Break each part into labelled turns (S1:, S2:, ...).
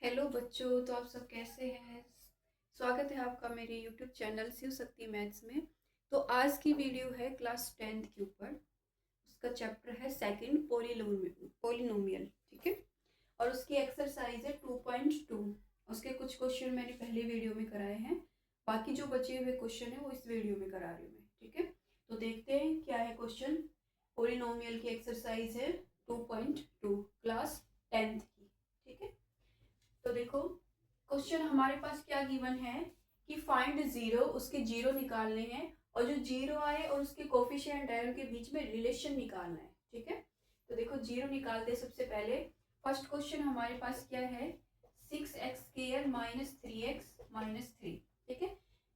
S1: Hello बच्चों, तो आप सब कैसे हैं। स्वागत है आपका मेरे YouTube channel Shiv Shakti maths में। तो आज की वीडियो है क्लास 10th के ऊपर। उसका चैप्टर है सेकंड पोलिनोमियल, ठीक है। और उसकी एक्सरसाइज है 2.2। उसके कुछ क्वेश्चन मैंने पहले वीडियो में कराए हैं, बाकी जो बचे हुए क्वेश्चन है वो इस वीडियो में करा रही हूँ मैं, ठीक है। तो देखते हैं क्या है क्वेश्चन। पोलिनोमियल की एक्सरसाइज है 2.2 क्लास 10th की, ठीक है। तो देखो क्वेश्चन हमारे पास क्या गिवन है कि फाइंड जीरो, उसके जीरो निकालने हैं और जो जीरो आए और उसके कोफिशिएंट है उनके बीच में रिलेशन निकालना है, ठीक है। तो देखो जीरो निकालते सबसे पहले। फर्स्ट क्वेश्चन हमारे पास क्या है, 6x² माइनस 3x माइनस 3, ठीक है।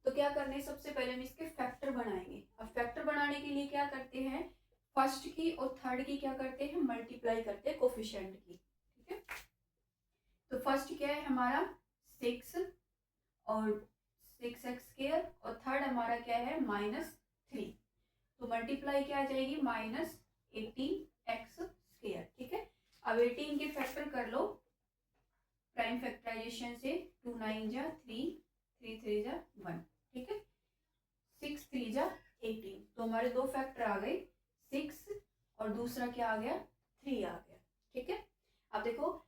S1: तो क्या करना है, सबसे पहले हम इसके फैक्टर बनाएंगे। अब फैक्टर बनाने के लिए क्या करते हैं, फर्स्ट की और थर्ड की क्या करते हैं, मल्टीप्लाई करते हैं कोफिशिएंट की, ठीक है। तो फर्स्ट क्या है हमारा 6 और 6x² और थर्ड हमारा क्या है -3। तो मल्टीप्लाई क्या आ जाएगी -18x², ठीक है। अब 18 के फैक्टर कर लो प्राइम फैक्टराइजेशन से। 2 9 जा 3, 3 3 जा 1, ठीक है। 6 3 जा 18, तो हमारे दो फैक्टर आ गए, 6 और दूसरा क्या आ गया 3 आ गया, ठीक है। अब देखो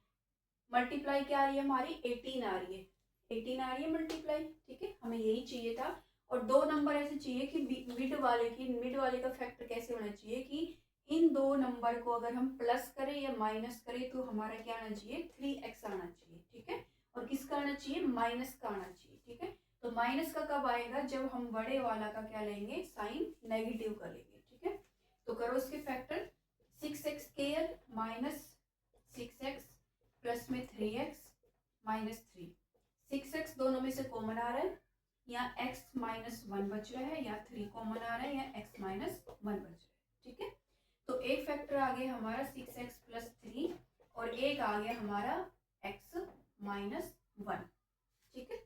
S1: मल्टीप्लाई क्या आ रही है हमारी 18 आ रही है, 18 आ रही है मल्टीप्लाई, ठीक है। हमें यही चाहिए था। और दो नंबर ऐसे चाहिए कि मिड वाले का फैक्टर कैसे होना चाहिए कि इन दो नंबर को अगर हम प्लस करें या माइनस करें तो हमारा क्या आना चाहिए 3x आना चाहिए, ठीक है। और किसका आना चाहिए, माइनस का आना चाहिए, ठीक है। तो माइनस का कब आएगा, जब हम बड़े वाला का क्या लेंगे, साइन नेगेटिव का लेंगे, ठीक है। तो करो इसके factor. 6x² minus 6x plus में 3x माइनस 3। 6x दोनों में से कॉमन आ रहा है, या x माइनस 1 बच रहा है, या 3 कॉमन आ रहा है, या x माइनस 1 बच रहा है, ठीक है। तो एक फैक्टर आ गया हमारा 6x प्लस 3 और एक आ गया हमारा x माइनस 1, ठीक है।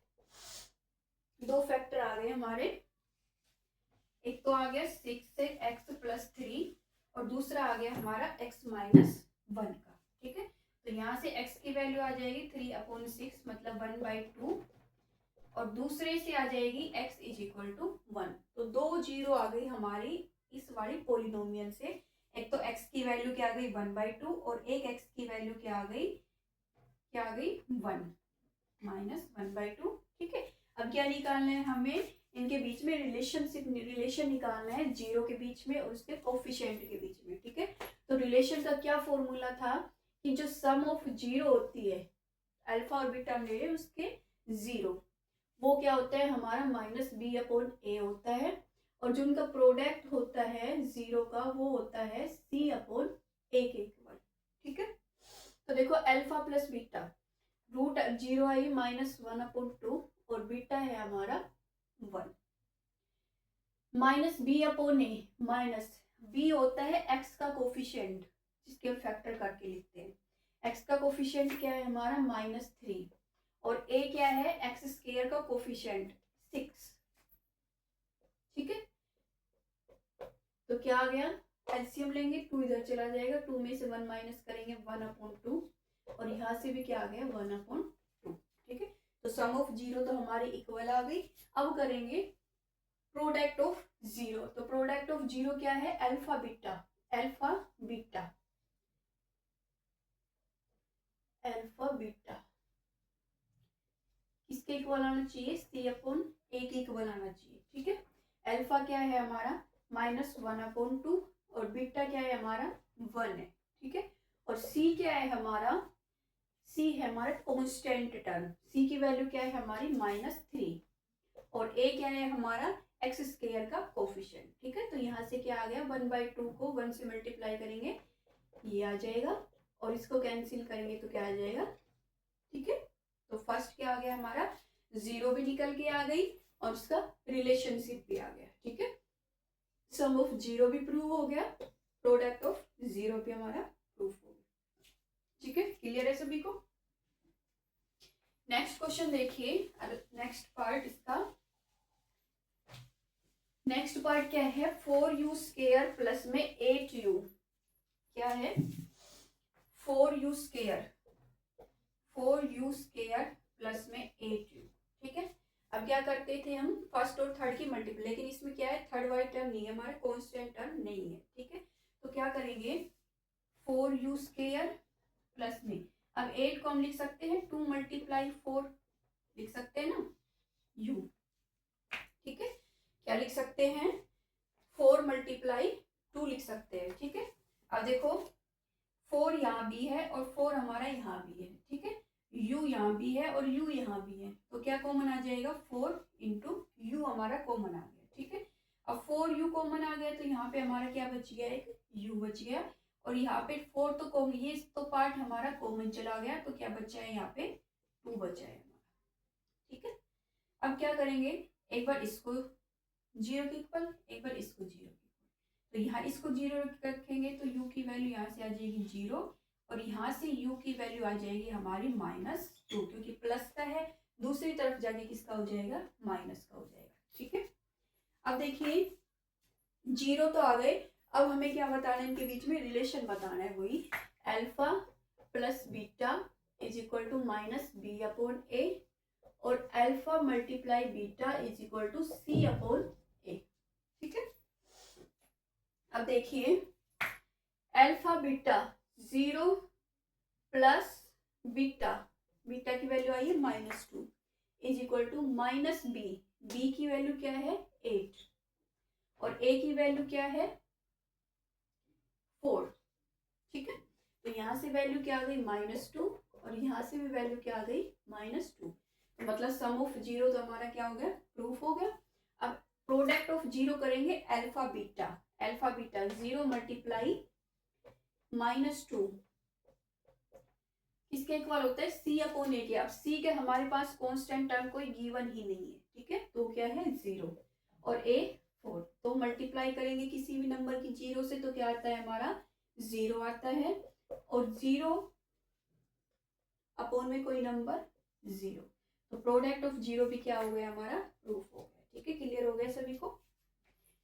S1: दो फैक्टर आ गए हमारे, एक तो आ गया 6 से x प्लस 3 और दूसरा आ गया हमारा x माइनस 1 का, ठीक है। तो यहाँ से x की वैल्यू आ जाएगी 3/6 मतलब 1/2 और दूसरे से आ जाएगी x इज इक्वल टू 1। तो दो जीरो आ गई हमारी इस वाली पोलिनोमियल से। एक तो x की वैल्यू क्या आ गई 1/2 और एक x की वैल्यू क्या आ गई 1 माइनस 1/2, ठीक है। अब क्या निकालना है हमें, इनके बीच में रिलेशन निकालना है, जीरो के बीच में और उसके कोफिशिएंट के बीच में, ठीक है। तो रिलेशन का क्या फॉर्मूला था कि जो सम ऑफ जीरो होती है, अल्फा और बीटा ले रहे उसके जीरो, वो क्या होता है हमारा -b/a होता है। और जो उनका प्रोडक्ट होता है जीरो का वो होता है c/a के इक्वल, ठीक है। तो देखो alpha plus beta, root zero I -1/2 और बीटा है हमारा 1। -b/a माइनस b होता है x का कोफिशिएंट, जिसके हम फैक्टर करके लिखते हैं। x का कोफिशिएंट क्या है हमारा -3 और a क्या है x² का कोफिशिएंट 6, ठीक है। तो क्या आ गया, एलसीएम लेंगे, 2 इधर चला जाएगा, 2 में से 1 माइनस करेंगे 1/2 और यहाँ से भी क्या आ गया 1/2, ठीक है। तो सम ऑफ जीरो तो हमारी इक्वल आ गई। अब करेंगे प्रोडक्ट ऑफ जीरो। तो प्रोडक्ट ऑफ जीरो क्या है, alpha beta, alpha beta, alpha beta किसके इक्वल आना चाहिए, c/a के इक्वल आना चाहिए, ठीक है। अल्फा क्या है हमारा -1/2 और बीटा क्या है हमारा 1 है, ठीक है। और c क्या है हमारा, c है हमारा कांस्टेंट टर्म, c की वैल्यू क्या है हमारी -3 और a क्या है हमारा x² का कोफिशिएंट, ठीक है। तो यहाँ से क्या आ गया 1/2 को 1 से मल्टीप्लाई करेंगे ये आ जाएगा और इसको कैंसिल करेंगे तो क्या आ जाएगा, ठीक है। तो फर्स्ट क्या आ गया हमारा, जीरो भी निकल के आ गई और उसका रिलेशनशिप भी आ गया, ठीक है। सम ऑफ जीरो भी प्रूव हो गया, प्रोडक्ट ऑफ जीरो भी हमारा प्रूव हो गया, ठीक है। क्लियर है सभी को। नेक्स्ट क्वेश्चन देखिए, नेक्स्ट पार्ट इसका, नेक्स्ट पार्ट क्या है, 4u² प्लस में 8u, क्या है 4u², 4u स्क्वायर प्लस में 8u, ठीक है। अब क्या करते थे हम, फर्स्ट और थर्ड की मल्टीपल, लेकिन इसमें क्या है, थर्ड वाली टर्म नहीं है, हमारा कांस्टेंट टर्म नहीं है, ठीक है। तो क्या करेंगे, 4u स्क्वायर प्लस में, अब 8 को हम लिख सकते हैं 2 मल्टीप्लाई 4 लिख सकते हैं ना, u, ठीक है। क्या लिख सकते हैं, 4 मल्टीप्लाई 2 लिख सकते हैं, ठीक है। अब देखो 4 यहाँ भी है और 4 हमारा यहाँ भी है, ठीक है। u यहाँ भी है और u यहाँ भी है, तो क्या कॉमन आ जाएगा, 4 इंटू यू हमारा कॉमन आ गया, ठीक है। अब 4u कॉमन आ गया तो यहाँ पे हमारा क्या बच गया, एक u बच गया, और यहाँ पे 4 तो कॉमन, ये तो पार्ट हमारा कॉमन चला गया, तो क्या बचा है यहाँ पे 2 बचा है हमारा, ठीक है। अब क्या करेंगे, एक बार इसको 0 के इक्वल, एक बार इसको 0 के इक्वल, तो यहाँ इसको 0 रखेंगे तो u की वैल्यू यहाँ से आ जाएगी 0, और यहाँ से u की वैल्यू आ जाएगी हमारी -2, क्योंकि प्लस का है, दूसरी तरफ जाके किसका हो जाएगा, माइनस का हो जाएगा, ठीक है। अब देखिए 0 तो आ गए, अब हमें क्या बताना है, इनके बीच में रिलेशन बताना है, वही alpha plus beta is equal to -b/a, और alpha multiply beta is equal to c/a, ठीक है। अब देखिए alpha beta 0 plus beta, beta की वैल्यू आई है -2 is equal to -b, b की वैल्यू क्या है 8, और a की वैल्यू क्या है 4, ठीक है। तो यहाँ से वैल्यू क्या आ गई -2, और यहाँ से भी वैल्यू क्या आ गई -2, तो मतलब सम ऑफ 0 तो हमारा क्या हो गया, प्रूफ हो गया। अब प्रोडक्ट ऑफ 0 करेंगे, अल्फा बीटा 0 मल्टीप्लाई -2 किसके इक्वल होता है, c/a के। अब c के हमारे पास कांस्टेंट टर्म कोई गिवन ही नहीं है, ठीक है, तो क्या है 0, और a 4, तो मल्टीप्लाई करेंगे किसी भी नंबर की 0 से तो क्या आता है हमारा 0 आता है, और 0 अपॉन में कोई नंबर 0, तो प्रोडक्ट ऑफ 0 भी क्या हो गया हमारा, प्रूफ हो गया, ठीक है। क्लियर हो गया सभी को।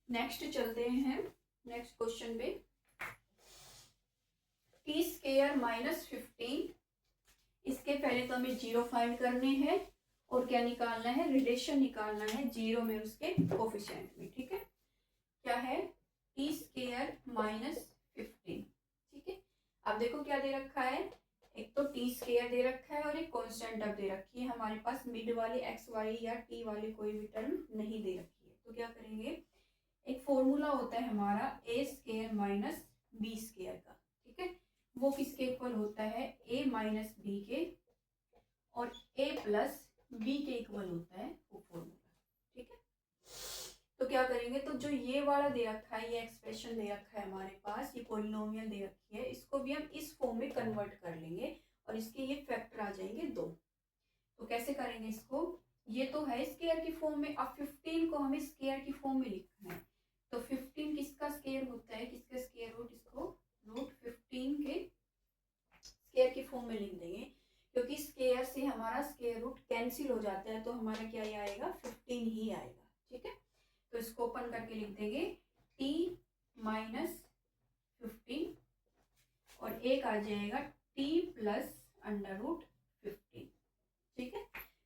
S1: नेक्स्ट चलते हैं नेक्स्ट क्वेश्चन पे, t स्क्वायर -15, इसके पहले तो हमें 0 फाइंड करने हैं, और क्या निकालना है, रिलेशन निकालना है 0 में उसके कोफिशिएंट में, ठीक है। क्या है, t स्क्वायर -15, ठीक है। अब देखो क्या दे रखा है, एक तो t स्क्वायर दे रखा है और एक कांस्टेंट टर्म दे रखी है, हमारे पास मिड वाली x वाली या t वाली कोई भी टर्म नहीं दे रखी है, तो क्या करेंगे, एक फॉर्मूला होता है हमारा a square minus b square का, ठीक है। वो किसके इक्वल होता है, a माइनस बी के, और a प्लस बी के इक्वल होता है वो फॉर्मूला, ठीक है। तो क्या करेंगे, तो जो ये वाला दे रखा है, ये एक्सप्रेशन दे रखा है हमारे पास, ये पॉलिनोमियल दे रखी है, इसको भी हम इस फॉर्म में कन्वर्ट कर लेंगे, और इसके ये फैक्टर आ जाएंगे 2। तो कैसे करेंगे इसको, ये तो है स्क्वायर की फॉर्म में, अब 15 को हमें स्क्वायर की फॉर्म में लिखना है, तो 15 किसका स्क्वायर होता है, किसका स्क्वायर रूट, इसको रूट 15 के स्क्वायर की फॉर्म में लिख देंगे, क्योंकि स्क्वायर से हमारा स्क्वायर रूट कैंसिल हो जाता है, तो हमारा क्या आएगा 15 ही आएगा, ठीक है। तो इसको ओपन करके लिख देंगे t -15, और एक आ जाएगा t प्लस √15, ठीक है।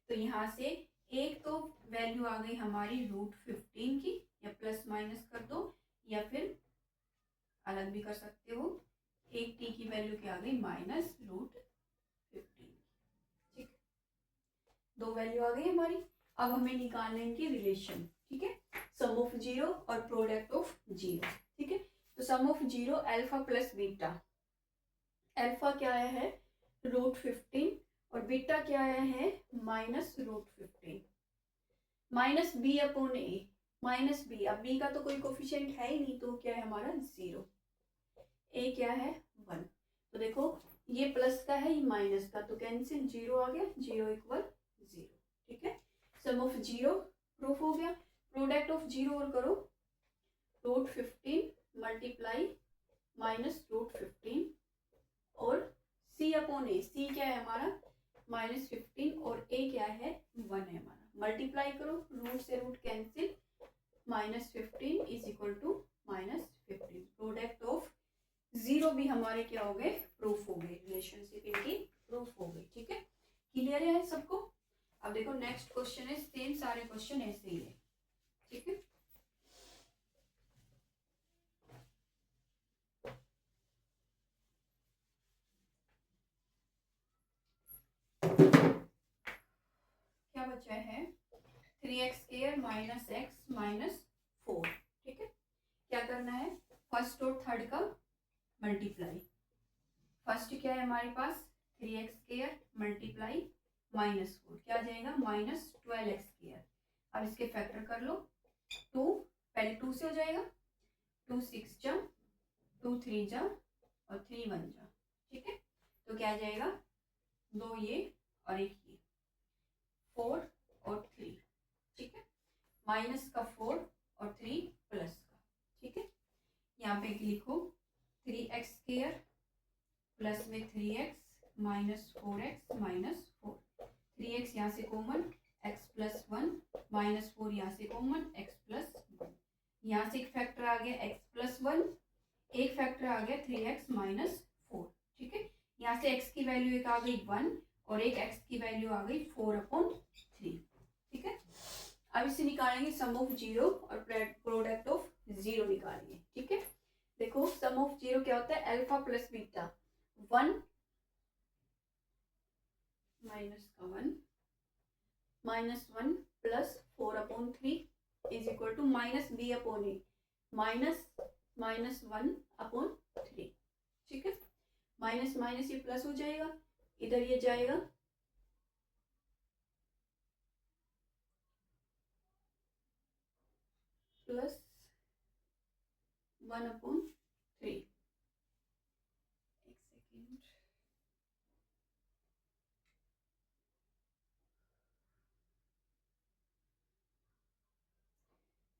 S1: तो यहाँ से एक तो वैल्यू आ गई हमारी √15 की, या प्लस माइनस कर दो या फिर अलग भी कर सकते हो, एक t की वैल्यू क्या आ गई -√15, ठीक, 2 वैल्यू आ गई हमारी। अब हमें निकालना है इनकी रिलेशन, ठीक है, सम ऑफ 0 और प्रोडक्ट ऑफ 0, ठीक है। तो sum of 0 alpha plus beta, alpha क्या आया है √15, और बीटा क्या आया है -√15, -b/a, -b, अब b का तो कोई कोफिशिएंट है ही नहीं, तो क्या है हमारा 0, a क्या है 1, तो देखो ये प्लस का है, ये माइनस का, तो कैंसिल 0 आ गया, 0 इक्वल 0, ठीक है। सम ऑफ 0 प्रूफ हो गया, प्रोडक्ट ऑफ 0 और करो, √15 मल्टीप्लाई -√15, और c/a, c क्या है हमारा -15, और a क्या है 1 है हमारा, मल्टीप्लाई करो, रूट से root cancel, -15 is equal to -15, product of 0 भी हमारे क्या हो गए, प्रूफ हो गए, रिलेशनशिप इनकी प्रूफ हो गई, ठीक है। क्लियर है सबको? अब देखो नेक्स्ट क्वेश्चन है, सेम सारे क्वेश्चन ऐसे ही है, ठीक है। क्या बचा है, 3x² माइनस एक्स माइनस 4, ठीक है। क्या करना है, फर्स्ट और थर्ड का मल्टीप्लाई। फर्स्ट क्या है हमारे पास, 3x² मल्टीप्लाई माइनस 4, क्या आ जाएगा माइनस 12x²। अब इसके फैक्टर कर लो, 2 पहले 2 से हो जाएगा, 2 6 जा, 2 3 जा और 3 1 जा, ठीक है। तो क्या आ जाएगा, 2 ये और 1 ये, 4 और 3, ठीक है। माइनस का 4 और 3 प्लस का, ठीक है। यहाँ पे लिखो 3x² प्लस में 3x minus 4x minus 4, 3x यहाँ से कॉमन, x प्लस 1 माइनस 4 यहाँ से कॉमन, x प्लस 1, यहाँ से एक फैक्टर आ गया x प्लस 1, एक फैक्टर आ गया 3x माइनस 4, ठीक है। यहाँ से x की वैल्यू एक आ गई 1 और एक x की वैल्यू आ गई 4/3, ठीक है। अब इसे निकालेंगे सम ऑफ जीरो और प्रोडक्ट ऑफ जीरो निकालेंगे, ठीक है। देखो सम ऑफ जीरो क्या होता है, अल्फा प्लस बीटा, 1 माइनस का 1 minus 1 plus 4/3 is equal to minus b/a, minus minus 1/3, ठीक है। माइनस माइनस ये प्लस हो जाएगा, इधर ये जाएगा, प्लस 1/3, एक सेकेंड,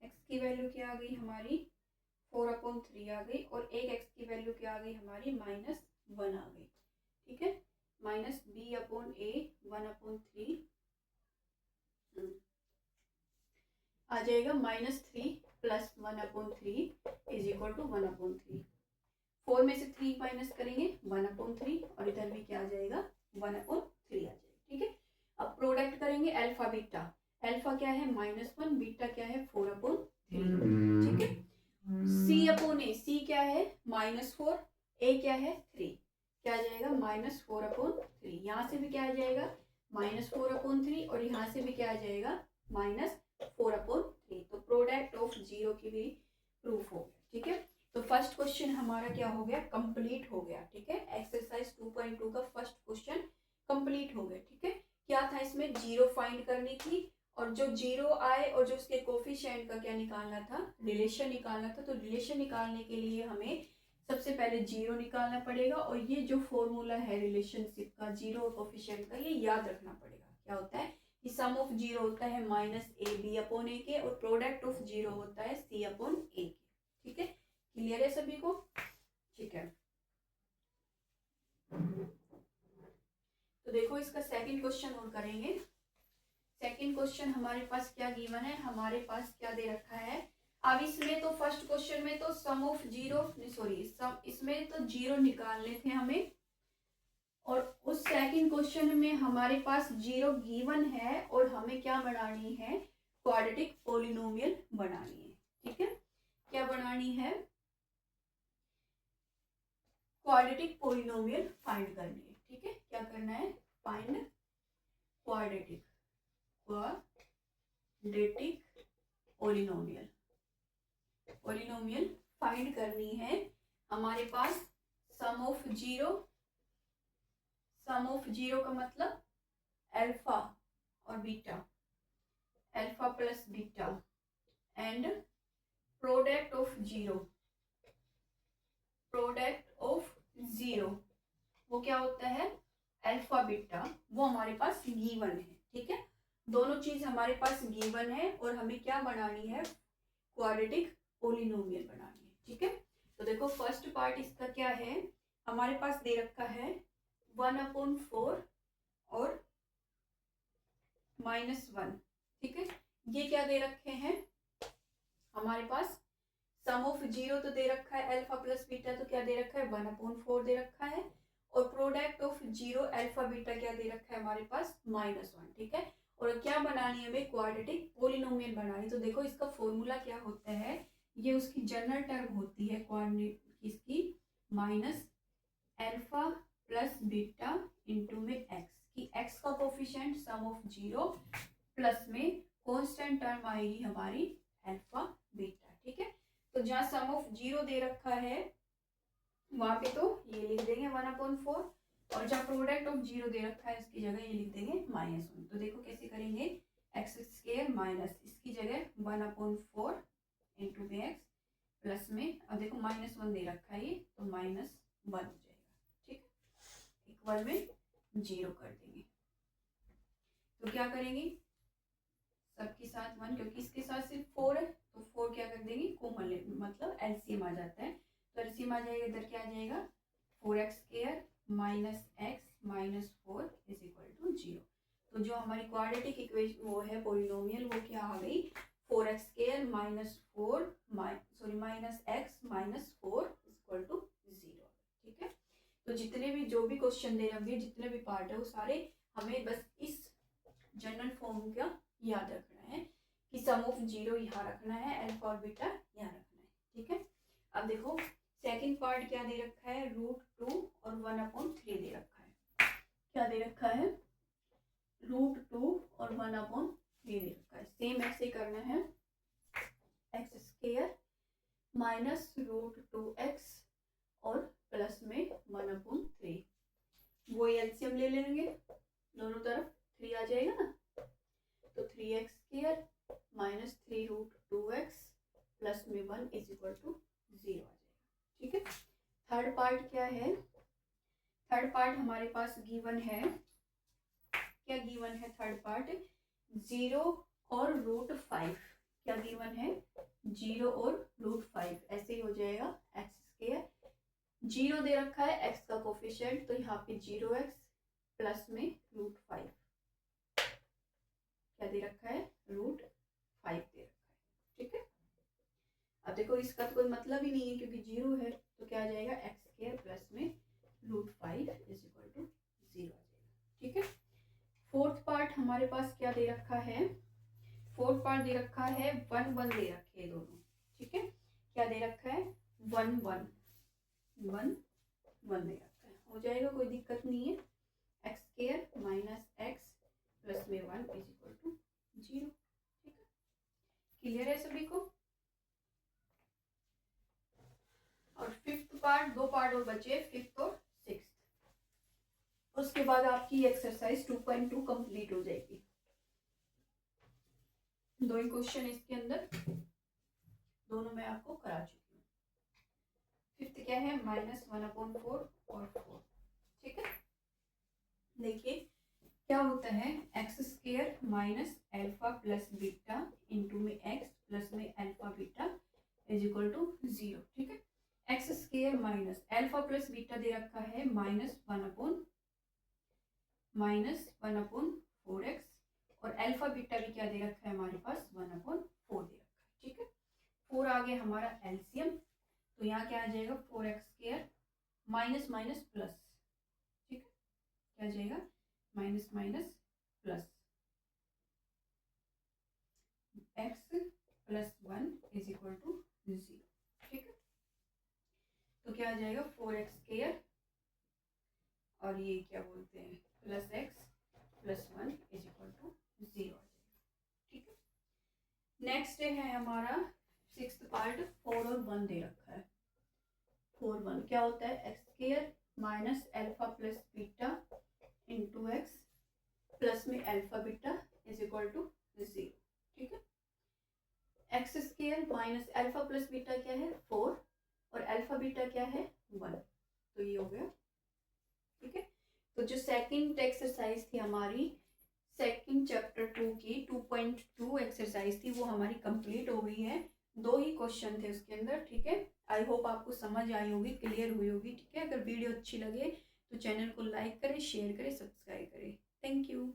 S1: x की वैल्यू क्या आ गई हमारी 4/3 आ गई और एक x की वैल्यू क्या आ गई हमारी -1 आ गई, ठीक है। माइनस b/a 1/3 आ जाएगा -3 प्लस 1/3 इज इक्वल टू 1/3। 4 में से 3 माइनस करेंगे 1/3 और इधर भी क्या आ जाएगा 1/3 आ जाएगा, ठीक है। अब प्रोडक्ट करेंगे अल्फा बीटा, अल्फा क्या है -1, बीटा क्या है 4/3, ठीक है। c/a, c क्या है -4, a क्या है 3, क्या आ जाएगा -4/3, यहाँ से भी क्या आ जाएगा -4/3 और यहाँ से भी क्या आ जाएगा -4/3। तो प्रोडक्ट ऑफ जीरो की भी प्रूफ हो गया, ठीक है। तो फर्स्ट क्वेश्चन हमारा क्या हो गया, कंप्लीट हो गया, ठीक है। एक्सरसाइज 2.2 का फर्स्ट क्वेश्चन कंप्लीट हो गया, ठीक है। क्या था इसमें, जीरो फाइंड करनी थी और जो जीरो आए और जो उसके कोफिशिएंट का क्या निकालना था, रिलेशन निकालना था। तो रिलेशन निकालने के लिए हमें सबसे पहले जीरो निकालना पड़ेगा और ये जो फॉर्मूला है रिलेशनशिप का जीरो और कोफिशिएंट का, ये याद रखना पड़ेगा। क्या होता है कि सम ऑफ जीरो होता है -ab/a के और प्रोडक्ट ऑफ जीरो होता है c/a के, ठीक है। क्लियर है सभी को, ठीक है। तो देखो इसका सेकंड क्वेश्चन और करेंगे। सेकंड क्वेश्चन हमारे पास क्या गिवन है, हमारे पास क्या दे रखा है। अब इसमें तो फर्स्ट क्वेश्चन में तो सम ऑफ जीरो सॉरी सम, इसमें तो जीरो निकालने थे हमें और उस सेकंड क्वेश्चन में हमारे पास जीरो गिवन है और हमें क्या बनानी है, क्वाड्रेटिक पॉलिनोमियल बनानी है, ठीक है। क्या बनानी है, क्वाड्रेटिक पॉलिनोमियल फाइंड करनी है, ठीक है। क्या करना है, find quadratic polynomial, polynomial find करनी है। हमारे पास सम ऑफ जीरो का मतलब अल्फा और beta, alpha plus beta and product of zero, वो क्या होता है अल्फा बीटा, वो हमारे पास गिवन है, ठीक है। दोनों चीज हमारे पास गिवन है और हमें क्या बनानी है, क्वाड्रेटिक पॉलिनोमियल बनानी है, ठीक है। तो देखो फर्स्ट पार्ट इसका क्या है, हमारे पास दे रखा है 1/4 और -1, ठीक है। ये क्या दे रखे हैं हमारे पास, सम ऑफ जीरो तो दे रखा है अल्फा प्लस बीटा, तो क्या दे रखा है 1/4 दे रखा है और प्रोडक्ट ऑफ 0 अल्फा बीटा क्या दे रखा है हमारे पास -1, ठीक है। और क्या बनानी है हमें, क्वाड्रेटिक पोलिनोमियल बनानी। तो देखो इसका फॉर्मूला क्या होता है, ये उसकी जनरल टर्म होती है इसकी minus alpha plus beta into में एक्स की एक्स का कोफिशिएंट सम ऑफ 0 प्लस में कांस्टेंट टर्म आएगी हमारी अल्फा बीटा, ठीक है। तो जहाँ सम ऑफ 0 दे रखा है वहां पे तो ये लिख देंगे 1/4 और जहाँ प्रोडक्ट ऑफ 0 दे रखा है इसकी जगह ये लिख देंगे -1। तो देखो कैसे करेंगे, एक्स स्क्वायर माइनस इसकी जगह 1/4 इंटू में एक्स प्लस में, अब देखो -1 दे रखा है ये तो -1 हो जाएगा, ठीक है। इक्वल में 0 कर देंगे। तो क्या करेंगे, सबके साथ 1, क्योंकि इसके साथ सिर्फ 4 है तो 4 क्या कर देंगे कॉमन, मतलब एलसीएम आ जाता है। तो एलसीएम आ जाएगा, इधर क्या आ जाएगा 4x square minus x minus 4 is equal to 0। तो जो हमारी क्वाड्रेटिक इक्वेशन वो है पोलिनोमियल, वो क्या आ गई 4x square minus x minus 4 is equal to 0, ठीक है। तो जितने भी जो भी क्वेश्चन दे रहे जितने भी पार्ट है वो सारे हमें बस इस जनरल फॉर्म का याद रखना है कि सम ऑफ 0 यहाँ रखना है, अल्फा और बीटा यहाँ रखना है, ठीक है। अब देखो सेकंड पार्ट क्या दे रखा है, √2 और 1/3 दे रखा है। क्या दे रखा है, √2 और 1/3 दे रखा है। सेम ऐसे करना है, एक्स स्क्वायर माइनस √2x और प्लस में 1/3, वो एलसीएम ले लेंगे दोनों तरफ, 3 आ जाएगा ना, तो 3x square minus 3√2x plus में 1 इज इक्वल टू 0 आ जाएगा, ठीक है। थर्ड पार्ट क्या है, थर्ड पार्ट हमारे पास गिवन है, क्या गिवन है थर्ड पार्ट, 0 और √5, क्या गिवन है 0 और √5, ऐसे ही हो जाएगा एक्स स्क्वायर, 0 दे रखा है एक्स का कोफिशिएंट तो यहाँ पे 0x प्लस में √5, क्या दे रखा है √5 दे रखा है, ठीक है। अब देखो इसका तो कोई मतलब ही नहीं है क्योंकि 0 है, तो क्या आ जाएगा एक्स स्क्वायर प्लस में √5 इज इक्वल टू 0 आ जाएगा, ठीक है। फोर्थ पार्ट हमारे पास क्या दे रखा है, फोर्थ पार्ट दे रखा है 1 1 दे रखे हैं दोनों, ठीक है। क्या दे रखा है 1 1 1 1 दे रखा है, हो जाएगा कोई दिक्कत नहीं है, x square minus x plus में 1 इज इक्वल टू 0, ठीक है। क्लियर है सभी को। और फिफ्थ पार्ट, 2 पार्ट और बचे, फिफ्थ और सिक्स्थ, उसके बाद आपकी एक्सरसाइज 2.2 कंप्लीट हो जाएगी। 2 ही क्वेश्चन इसके अंदर, दोनों मैं आपको करा चुकी हूँ। फिफ्थ क्या है -1/4 और 4, ठीक है। देखिए क्या होता है, x square minus alpha plus beta into में एक्स प्लस में alpha beta is equal to 0, ठीक है। X square minus alpha plus beta दे रखा है -1/4x और अल्फा बीटा भी क्या दे रखा है हमारे पास 1/4 दे रखा है, ठीक है। 4 आ गया हमारा एलसीएम, तो यहाँ क्या आ जाएगा 4x square minus minus plus, ठीक है। क्या आ जाएगा minus minus plus x plus 1 is equal to 0, ठीक है। तो क्या आ जाएगा 4x स्क्वायर और ये क्या बोलते हैं plus x plus 1 is equal to 0 आ जाएगा, ठीक है। नेक्स्ट है हमारा सिक्स्थ पार्ट, 4 और 1 दे रखा है। 4 1 क्या होता है, x square minus alpha plus beta into x plus में alpha beta is equal to 0, ठीक है। X square minus alpha plus beta क्या है 4 और अल्फा बीटा क्या है 1, तो ये हो गया, ठीक है। तो जो सेकंड एक्सरसाइज थी हमारी, सेकंड चैप्टर 2 की 2.2 एक्सरसाइज थी, वो हमारी कंप्लीट हो गई है। 2 ही क्वेश्चन थे उसके अंदर, ठीक है। आई होप आपको समझ आई होगी, क्लियर हुई होगी, ठीक है। अगर वीडियो अच्छी लगे तो चैनल को लाइक करें, शेयर करें, सब्सक्राइब करें। Thank you.